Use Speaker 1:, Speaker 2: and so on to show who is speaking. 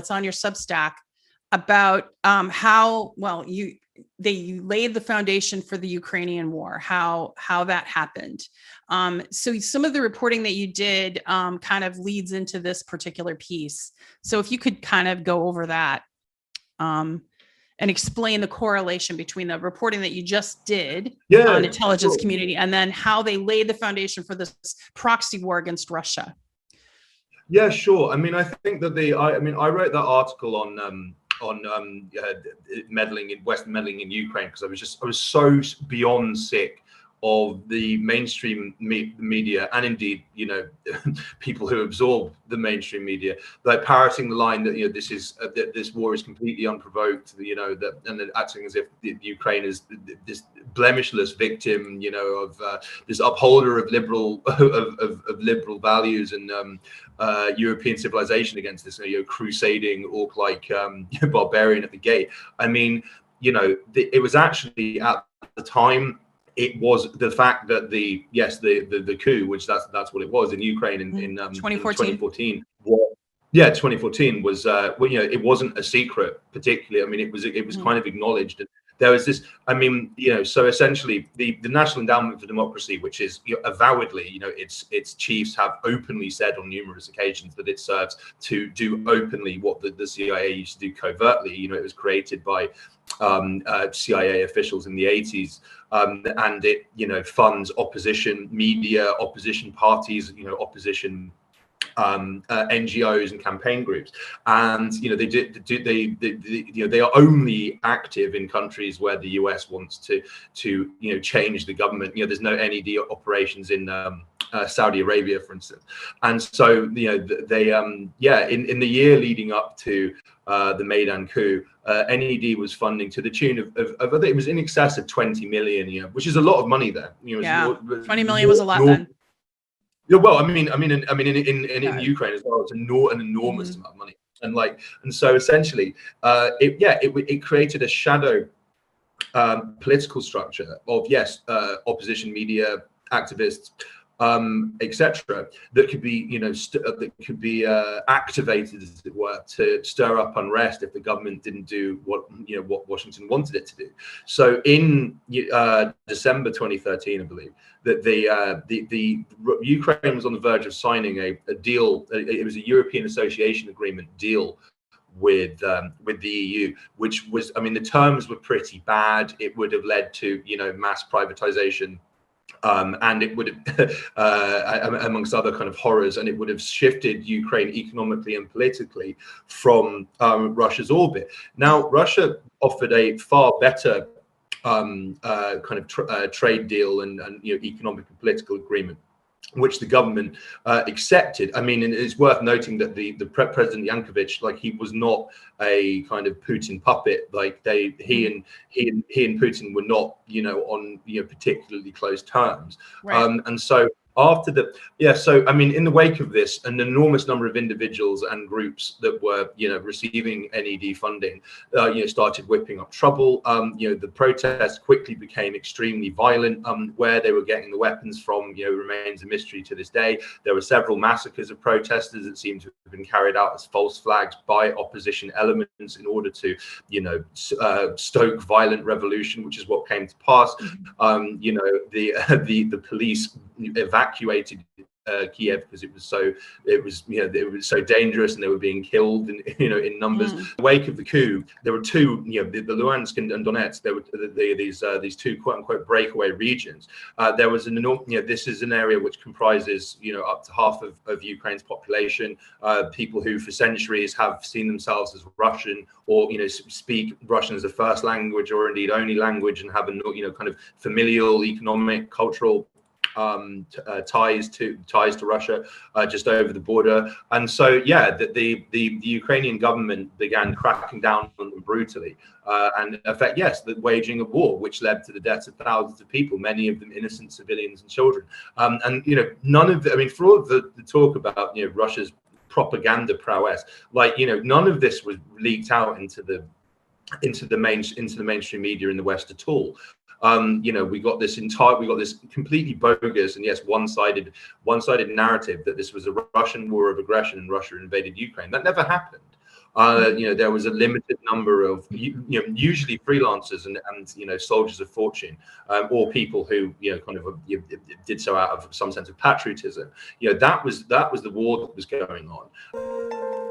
Speaker 1: it's on your Substack, about how well you laid the foundation for the Ukrainian war, how that happened. So some of the reporting that you did kind of leads into this particular piece. So if you could kind of go over that and explain the correlation between the reporting that you just did on intelligence community and then how they laid the foundation for this proxy war against Russia.
Speaker 2: Yeah, sure. I mean, I think that I wrote that article on meddling in Ukraine because I was so beyond sick of the mainstream media, and indeed, you know, people who absorb the mainstream media, like parroting the line that, you know, this war is completely unprovoked, you know, and then acting as if Ukraine is this blemishless victim, you know, of this upholder of liberal liberal values and European civilization against this, you know, crusading orc-like barbarian at the gate. I mean, you know, it was actually at the time. It was the fact that the coup, which that's what it was in Ukraine in 2014. Yeah, 2014 was well, you know, it wasn't a secret particularly. I mean, it was kind of acknowledged. And there was this, I mean, you know, so essentially the National Endowment for Democracy, which is, you know, avowedly, you know, its chiefs have openly said on numerous occasions that it serves to do openly what the CIA used to do covertly. You know, it was created by CIA officials in the 80s, and it, you know, funds opposition media, opposition parties, you know, opposition NGOs and campaign groups, and you know they are only active in countries where the US wants to you know change the government. You know, there's no NED operations in Saudi Arabia, for instance, and so you know they in the year leading up to the Maidan coup, NED was funding to the tune of I think it was in excess of 20 million, you know, which is a lot of money there. You know,
Speaker 1: yeah, 20 million was a lot then.
Speaker 2: Yeah, well, I mean, in Ukraine as well, it's an enormous amount of money, and so essentially, it created a shadow political structure of opposition media, activists, etc., that could be, you know, that could be activated, as it were, to stir up unrest if the government didn't do what Washington wanted it to do. So in December 2013, I believe, that the Ukraine was on the verge of signing a deal. It was a European Association Agreement deal with the EU, which was, I mean, the terms were pretty bad. It would have led to, you know, mass privatization. And it would have, amongst other kind of horrors, and it would have shifted Ukraine economically and politically from Russia's orbit. Now, Russia offered a far better kind of trade deal and you know, economic and political agreement, which the government accepted. I mean, and it's worth noting that the President Yankovic, like, he was not a kind of Putin puppet. Like he and Putin were not, you know, on, you know, particularly close terms. Right. And so after so I mean, in the wake of this, an enormous number of individuals and groups that were, you know, receiving NED funding, you know, started whipping up trouble. You know, the protests quickly became extremely violent. Where they were getting the weapons from, you know, remains a mystery to this day. There were several massacres of protesters that seem to have been carried out as false flags by opposition elements in order to, you know, stoke violent revolution, which is what came to pass. You know, the police evacuated Kiev because it was so dangerous, and they were being killed in, you know, in numbers. In the wake of the coup, there were two, you know, the Luhansk and Donetsk, there were these two quote unquote breakaway regions. There was an enormous, you know, this is an area which comprises, you know, up to half of Ukraine's population, people who for centuries have seen themselves as Russian, or, you know, speak Russian as a first language or indeed only language, and have a, you know, kind of familial, economic, cultural ties to Russia just over the border. And so the Ukrainian government began cracking down on them brutally, and in effect, the waging of war, which led to the deaths of thousands of people, many of them innocent civilians and children. And you know, none of I mean, for all of the talk about, you know, Russia's propaganda prowess, like, you know, none of this was leaked out into the mainstream media in the West at all. You know, we got this completely bogus and one-sided narrative that this was a Russian war of aggression and Russia invaded Ukraine. That never happened. You know, there was a limited number of, usually freelancers and soldiers of fortune, or people who kind of did so out of some sense of patriotism. That was the war that was going on.